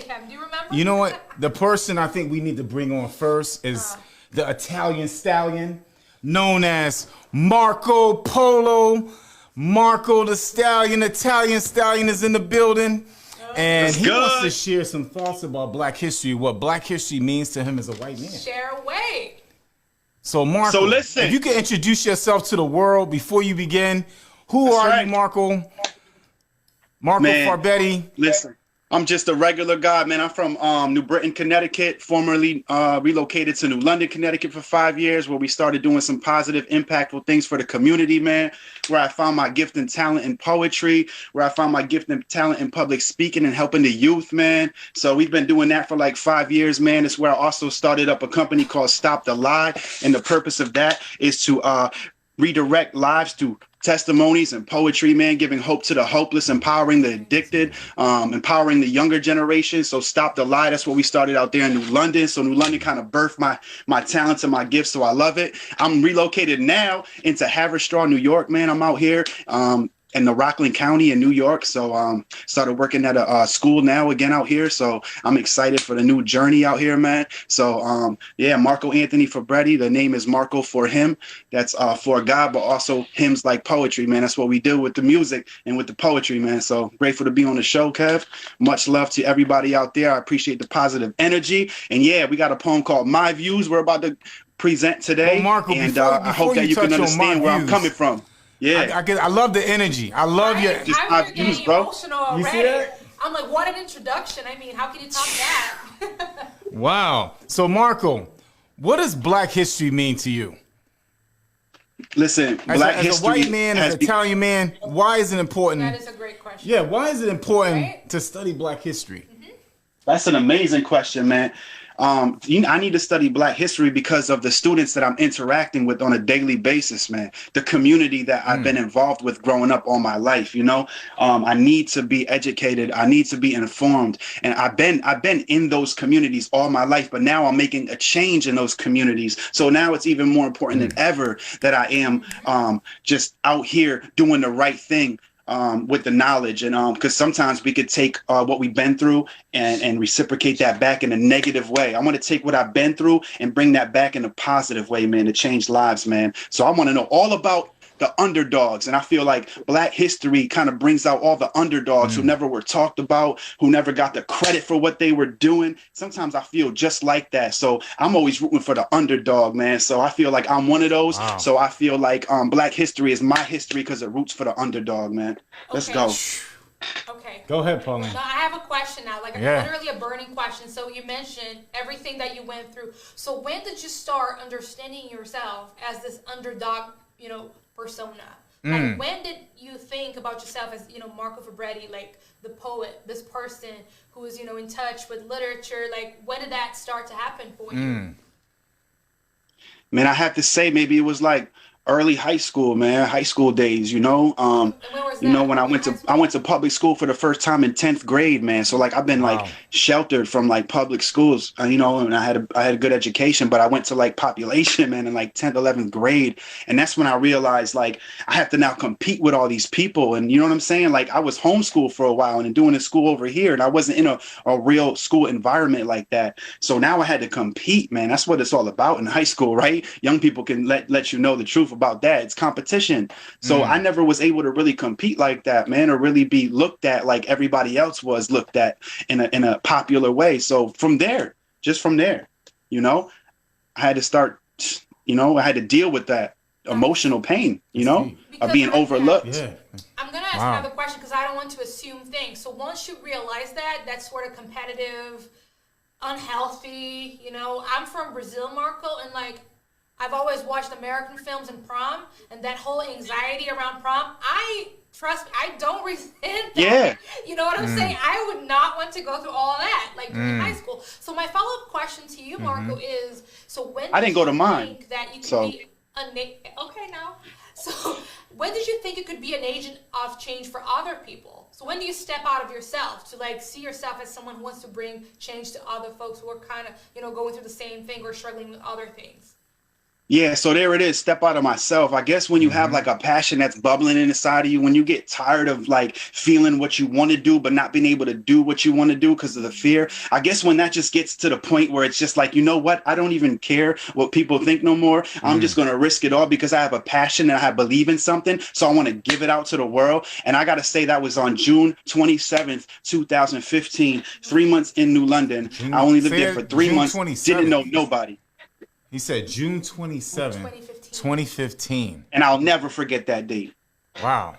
him? Do you remember? You know what? The person I think we need to bring on first is the Italian stallion, known as Marco Polo. Marco the Stallion, Italian Stallion is in the building. And That's he wants to good. share some thoughts about Black history, what Black history means to him as a white man. Share away. So, Marco, So listen. if you can introduce yourself to the world before you begin, who That's are right. you, Marco? Marco Man, Farbetti. listen, I'm just a regular guy, man. I'm from New Britain, Connecticut, formerly relocated to New London, Connecticut for 5 years, where we started doing some positive, impactful things for the community, man, where I found my gift and talent in poetry, where I found my gift and talent in public speaking and helping the youth, man. So we've been doing that for like 5 years, man. It's where I also started up a company called Stop the Lie. And the purpose of that is to redirect lives through testimonies and poetry, man, giving hope to the hopeless, empowering the addicted, empowering the younger generation. So Stop the Lie, that's what we started out there in New London. So New London kind of birthed my talents and my gifts, so I love it. I'm relocated now into Haverstraw, New York, man. I'm out here in the Rockland County in New York. So started working at a school now again out here. So I'm excited for the new journey out here, man. So yeah, Marco Anthony Fabretti. The name is Marco for him. That's for God, but also hymns like poetry, man. That's what we do with the music and with the poetry, man. So grateful to be on the show, Kev. Much love to everybody out there. I appreciate the positive energy. And yeah, we got a poem called My Views we're about to present today. Well, Marco, and before I hope that you touch can on understand My where I'm Views, coming from. Yeah. I love the energy. I love your. Just I'm my here getting views, bro. emotional already. You see that? I'm like, what an introduction. I mean, how can you top that? Wow. So, Marco, what does Black history mean to you? Listen, As, Black as history a white man, as has an Italian man, why is it important? That is a great question. Yeah, why is it important Right? to study Black history? That's an amazing question, man. I need to study Black history because of the students that I'm interacting with on a daily basis, man. The community that I've been involved with growing up all my life, you know. I need to be educated. I need to be informed, and I've been in those communities all my life. But now I'm making a change in those communities. So now it's even more important than ever that I am just out here doing the right thing. With the knowledge, and because sometimes we could take what we've been through and reciprocate that back in a negative way. I want to take what I've been through and bring that back in a positive way, man, to change lives, man. So I want to know all about the underdogs, and I feel like Black history kind of brings out all the underdogs who never were talked about, who never got the credit for what they were doing. Sometimes I feel just like that, so I'm always rooting for the underdog, man. So I feel like I'm one of those. Wow. So I feel like Black history is my history because it roots for the underdog, man. Let's Okay. go. Okay. Go ahead, Pauline. Now, I have a question now, like Yeah. literally a burning question. So you mentioned everything that you went through. So when did you start understanding yourself as this underdog, persona? Like, when did you think about yourself as, Marco Fabretti, like the poet, this person who is, in touch with literature? Like, when did that start to happen for you? Man, I have to say maybe it was like early high school, man, high school days, And when was that? when I went to public school for the first time in 10th grade, man. So like I've been Wow. like sheltered from like public schools, and I had a good education, but I went to like population, man, in like 10th, 11th grade. And that's when I realized like I have to now compete with all these people. And you know what I'm saying? Like I was homeschooled for a while and doing the school over here, and I wasn't in a real school environment like that. So now I had to compete, man. That's what it's all about in high school, right? Young people can let you know the truth about that. It's competition. So I never was able to really compete like that, man, or really be looked at like everybody else was looked at in a popular way. So from there, I had to start, I had to deal with that emotional pain, of Because being overlooked. Yeah. I'm going to ask Wow. another question because I don't want to assume things. So once you realize that, that's sort of competitive, unhealthy, I'm from Brazil, Marco, and like, I've always watched American films and prom, and that whole anxiety around prom, trust me, I don't resent that. Yeah. You know what I'm saying? I would not want to go through all of that, like during high school. So my follow-up question to you, Marco, is, so when I did didn't go you to mine, think that you could so- be okay now. So when did you think you could be an agent of change for other people? So when do you step out of yourself to like see yourself as someone who wants to bring change to other folks who are kind of, going through the same thing or struggling with other things? Yeah, so there it is. Step out of myself. I guess when you have Mm-hmm. like a passion that's bubbling inside of you, when you get tired of like feeling what you want to do, but not being able to do what you want to do because of the fear, I guess when that just gets to the point where it's just like, you know what? I don't even care what people think no more. I'm just going to risk it all because I have a passion and I believe in something. So I want to give it out to the world. And I got to say, that was on June 27th, 2015, 3 months in New London. I June, only lived say there for that, three June months, didn't 27th. know nobody. He said June 27th, 2015. 2015. And I'll never forget that date. Wow.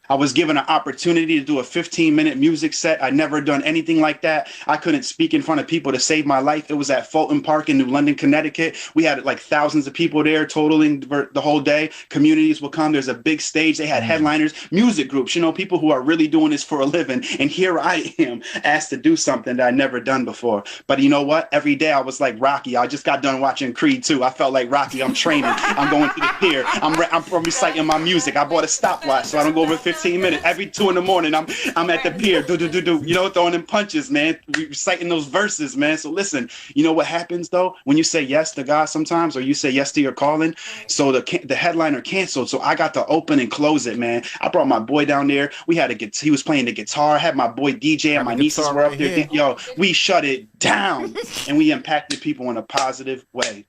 I was given an opportunity to do a 15-minute music set. I'd never done anything like that. I couldn't speak in front of people to save my life. It was at Fulton Park in New London, Connecticut. We had like thousands of people there totaling the whole day. Communities will come. There's a big stage. They had headliners, music groups, you know, people who are really doing this for a living. And here I am asked to do something that I'd never done before. But you know what? Every day I was like Rocky. I just got done watching Creed 2. I felt like Rocky. I'm training. I'm going to the pier. I'm reciting my music. I bought a stopwatch so I don't go over 15 minutes. Every 2 in the morning, I'm at the pier, you know, throwing them punches, man, reciting those verses, man. So listen, you know what happens though when you say yes to God sometimes, or you say yes to your calling. So the headliner canceled, so I got to open and close it, man. I brought my boy down there. We had he was playing the guitar. I had my boy DJ and my nieces were up there. Yo, we shut it down, and we impacted people in a positive way.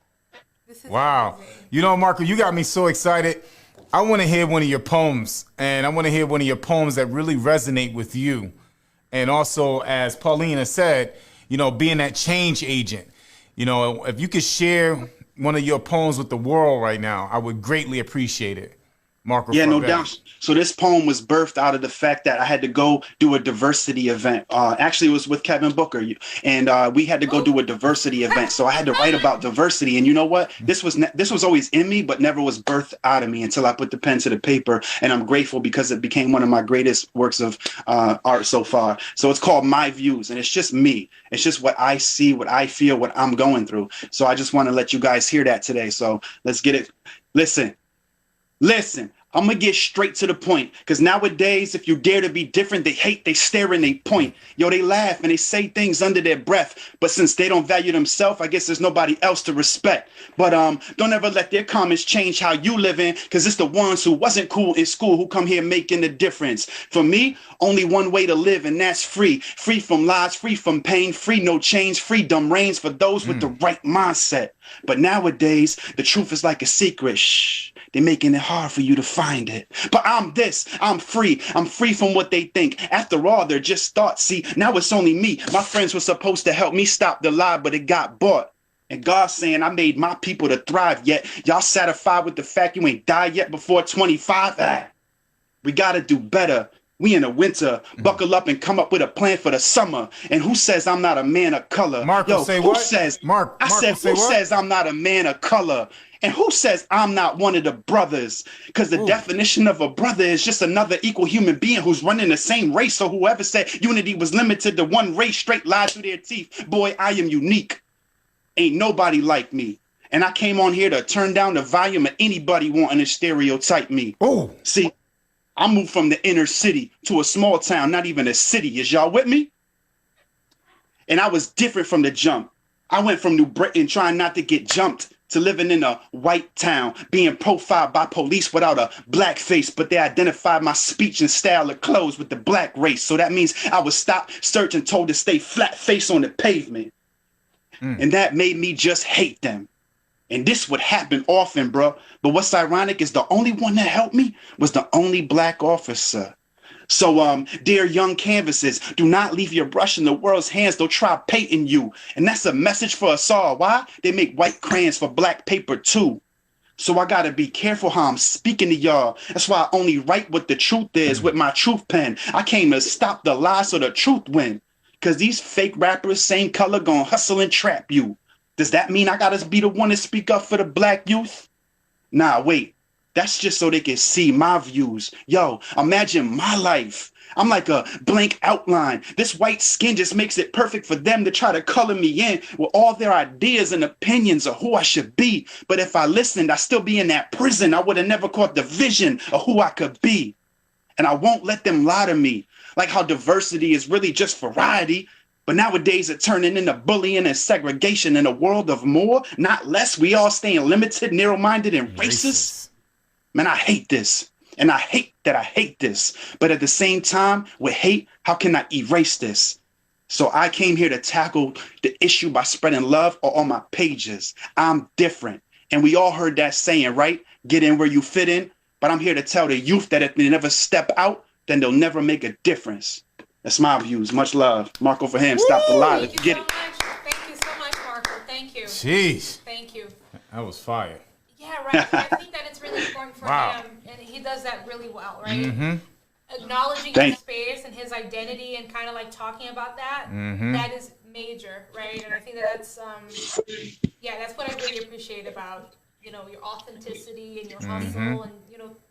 Wow. You know, Marco, you got me so excited. I want to hear one of your poems, and I want to hear one of your poems that really resonate with you. And also, as Paulina said, you know, being that change agent, you know, if you could share one of your poems with the world right now, I would greatly appreciate it. Marco. Yeah, no doubt. So this poem was birthed out of the fact that I had to go do a diversity event. Actually, it was with Kevin Booker, and we had to go do a diversity event. So I had to write about diversity. And you know what? This was always in me, but never was birthed out of me until I put the pen to the paper. And I'm grateful because it became one of my greatest works of art so far. So it's called My Views, and it's just me. It's just what I see, what I feel, what I'm going through. So I just want to let you guys hear that today. So let's get it. Listen. I'm going to get straight to the point, because nowadays, if you dare to be different, they hate, they stare, and they point. Yo, they laugh and they say things under their breath. But since they don't value themselves, I guess there's nobody else to respect. But don't ever let their comments change how you live in, because it's the ones who wasn't cool in school who come here making the difference. For me, only one way to live, and that's free. Free from lies, free from pain, free no change, freedom reigns for those with the right mindset. But nowadays, the truth is like a secret. Shh. They're making it hard for you to find it. But I'm free. I'm free from what they think. After all, they're just thoughts. See, now it's only me. My friends were supposed to help me stop the lie, but it got bought. And God's saying I made my people to thrive, yet y'all satisfied with the fact you ain't died yet before 25? We gotta do better. We in the winter. Buckle up and come up with a plan for the summer. And who says I'm not a man of color? Marco, say who what? Says, Marco, I said, say who what? says I'm not a man of color? And who says I'm not one of the brothers? Because the definition of a brother is just another equal human being who's running the same race. So whoever said unity was limited to one race straight lied through their teeth. Boy, I am unique. Ain't nobody like me. And I came on here to turn down the volume of anybody wanting to stereotype me. Oh, see, I moved from the inner city to a small town, not even a city. Is y'all with me? And I was different from the jump. I went from New Britain trying not to get jumped to living in a white town, being profiled by police without a black face, but they identified my speech and style of clothes with the black race. So that means I was stopped, searched, and told to stay flat face on the pavement. And that made me just hate them. And this would happen often, bro. But what's ironic is the only one that helped me was the only black officer. So, dear young canvases, do not leave your brush in the world's hands. They'll try painting you. And that's a message for us all. Why? They make white crayons for black paper, too. So I got to be careful how I'm speaking to y'all. That's why I only write what the truth is with my truth pen. I came to stop the lies so the truth win. Because these fake rappers, same color, gonna hustle and trap you. Does that mean I got to be the one to speak up for the black youth? Nah, wait. That's just so they can see my views. Yo, imagine my life. I'm like a blank outline. This white skin just makes it perfect for them to try to color me in with all their ideas and opinions of who I should be. But if I listened, I'd still be in that prison. I would have never caught the vision of who I could be. And I won't let them lie to me. Like how diversity is really just variety. But nowadays it's turning into bullying and segregation in a world of more, not less. We all staying limited, narrow-minded, and racist. Man, I hate this. And I hate that I hate this. But at the same time, with hate, how can I erase this? So I came here to tackle the issue by spreading love on my pages. I'm different. And we all heard that saying, right? Get in where you fit in. But I'm here to tell the youth that if they never step out, then they'll never make a difference. That's my views. Much love. Marco for him. Stop the lie. Let's get it. Thank you so much, Marco. Thank you. Jeez. Thank you. That was fire. Yeah, right. I think that it's really important for him, and he does that really well, right? Mm-hmm. Acknowledging his space and his identity and kind of like talking about that, that is major, right? And I think that that's, that's what I really appreciate about, your authenticity and your hustle. And,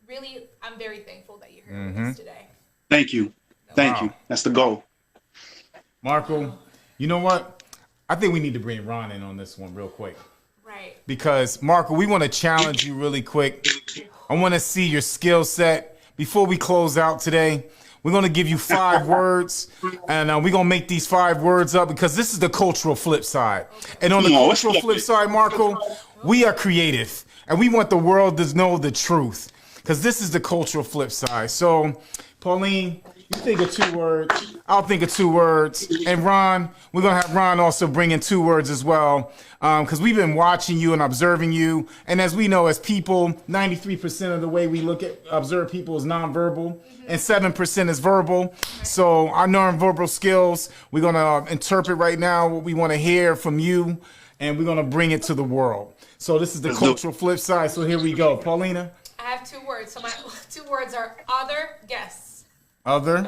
really, I'm very thankful that you're here with us today. Thank you. Thank you. That's the goal. Marco, you know what? I think we need to bring Ron in on this one real quick. Right. Because, Marco, we want to challenge you really quick. I want to see your skill set. Before we close out today, we're going to give you 5 words, and we're going to make these 5 words up because this is the cultural flip side. And on the cultural flip side, Marco, we are creative, and we want the world to know the truth because this is the cultural flip side. So, Pauline, you think of 2 words. I'll think of 2 words. And Ron, we're going to have Ron also bring in 2 words as well because we've been watching you and observing you. And as we know, as people, 93% of the way we observe people is nonverbal and 7% is verbal. So our nonverbal skills, we're going to interpret right now what we want to hear from you, and we're going to bring it to the world. So this is the cultural flip side. So here we go. Paulina? I have 2 words. So my 2 words are other guests. Other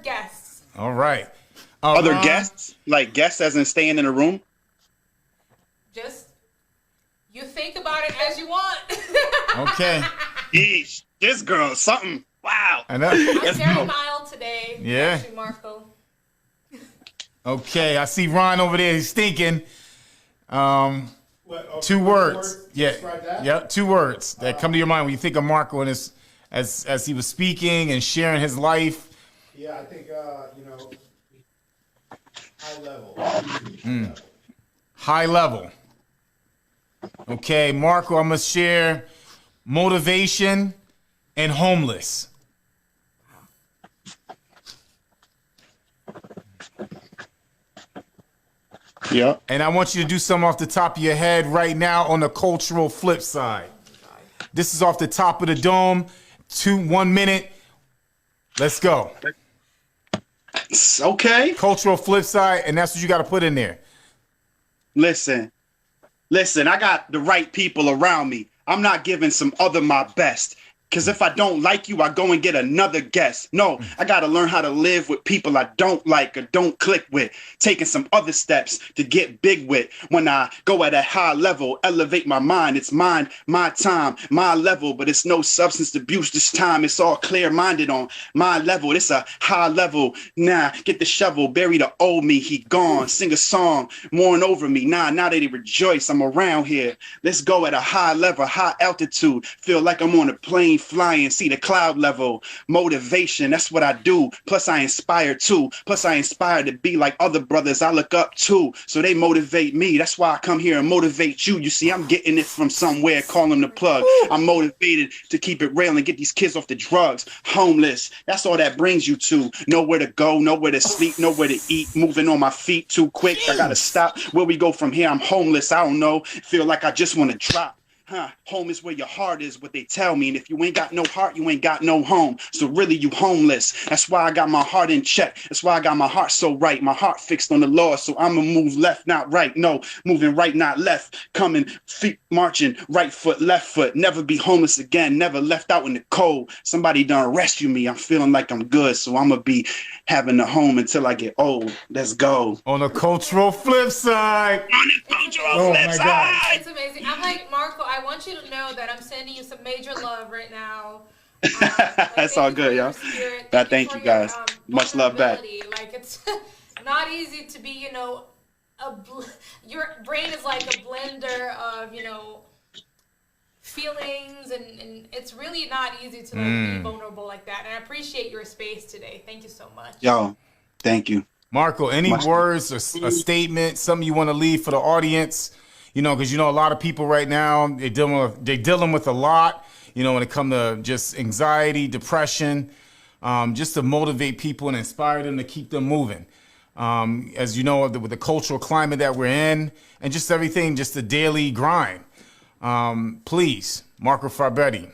guests. All right. Other guests? Like guests as in staying in a room? Just, you think about it as you want. Okay. Yeesh. This girl, something. Wow. I know. I'm very mild today. Yeah. Actually, Marco. Okay, I see Ron over there. He's thinking. 2 words. Yeah. Yep. 2 words that come to your mind when you think of Marco and as he was speaking and sharing his life. Yeah, I think high level. High level. Okay, Marco, I must share motivation and homeless. Yeah. And I want you to do something off the top of your head right now on the cultural flip side. This is off the top of the dome. 1 minute. Let's go. Okay. Cultural flip side, and that's what you got to put in there. Listen, I got the right people around me. I'm not giving some other my best. Because if I don't like you, I go and get another guest. No, I got to learn how to live with people I don't like or don't click with. Taking some other steps to get big with. When I go at a high level, elevate my mind. It's mine, my time, my level. But it's no substance abuse this time. It's all clear-minded on my level. It's a high level. Nah, get the shovel. Bury the old me. He gone. Sing a song. Mourn over me. Nah, now that he rejoice, I'm around here. Let's go at a high level, high altitude. Feel like I'm on a plane flying, see the cloud level. Motivation, that's what I do. Plus I inspire too. Plus I inspire to be like other brothers I look up to, so they motivate me. That's why I come here and motivate you. You see, I'm getting it from somewhere. Call them the plug. I'm motivated to keep it real and get these kids off the drugs. Homeless, that's all that brings you to. Nowhere to go, nowhere to sleep, nowhere to eat. Moving on my feet too quick. I gotta stop. Where we go from here? I'm homeless. I don't know. Feel like I just want to drop. Home is where your heart is, what they tell me. And if you ain't got no heart, you ain't got no home. So really, you homeless. That's why I got my heart in check. That's why I got my heart so right. My heart fixed on the Lord. So I'ma move left, not right. No, moving right, not left. Coming, feet marching, right foot, left foot. Never be homeless again. Never left out in the cold. Somebody done rescue me. I'm feeling like I'm good. So I'ma be having a home until I get old. Let's go. On the cultural flip side. On the cultural flip side. It's amazing. I'm like, Marco, I want you to know that I'm sending you some major love right now. That's all good, y'all. Thank you guys. Much love back. Like, it's not easy to be, your brain is like a blender of, feelings, and it's really not easy to be vulnerable like that. And I appreciate your space today. Thank you so much. Yo, thank you. Marco, any Much- words or a statement, something you want to leave for the audience? You know, because you know a lot of people right now they're dealing with a lot. You know, when it comes to just anxiety, depression, just to motivate people and inspire them to keep them moving. As you know, with the cultural climate that we're in, and just everything, just the daily grind. Please, Marco Farbetti.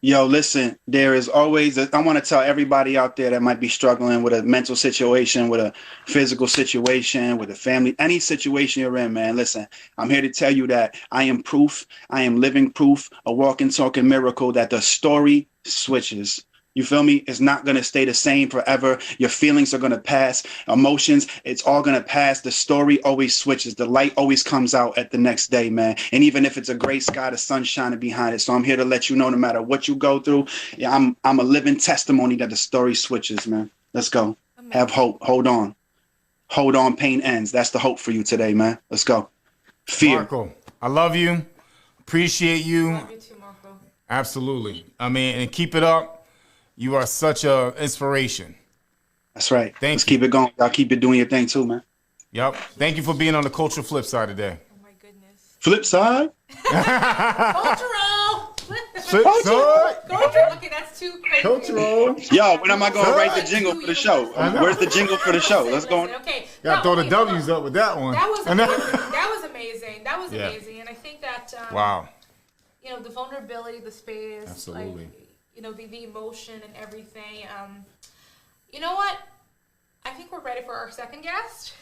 Yo, listen, there is always, I want to tell everybody out there that might be struggling with a mental situation, with a physical situation, with a family, any situation you're in, man. Listen, I'm here to tell you that I am proof, I am living proof, a walking, talking miracle that the story switches. You feel me? It's not going to stay the same forever. Your feelings are going to pass. Emotions, it's all going to pass. The story always switches. The light always comes out at the next day, man. And even if it's a gray sky, the sun's shining behind it. So I'm here to let you know, no matter what you go through, yeah, I'm a living testimony that the story switches, man. Let's go. Have hope. Hold on. Hold on. Pain ends. That's the hope for you today, man. Let's go. Fear. Marco, I love you. Appreciate you. Love you too, Marco. Absolutely. I mean, and keep it up. You are such a inspiration. That's right. Let's keep it going. Y'all keep it doing your thing too, man. Yep. Thank you for being on the Cultural Flip Side today. Oh my goodness. Flipside. Cultural. Flip Side. Cultural. Okay, that's too crazy. Cultural. Yo, when am I going to write the jingle for the show? Where's the jingle for the show? Let's go. Okay. Got to throw the W's up with that one. That was amazing. That was amazing. That was Yeah. amazing. And I think that Wow. you know, the vulnerability, the space, Absolutely. like, you know, the emotion and everything. You know what? I think we're ready for our second guest.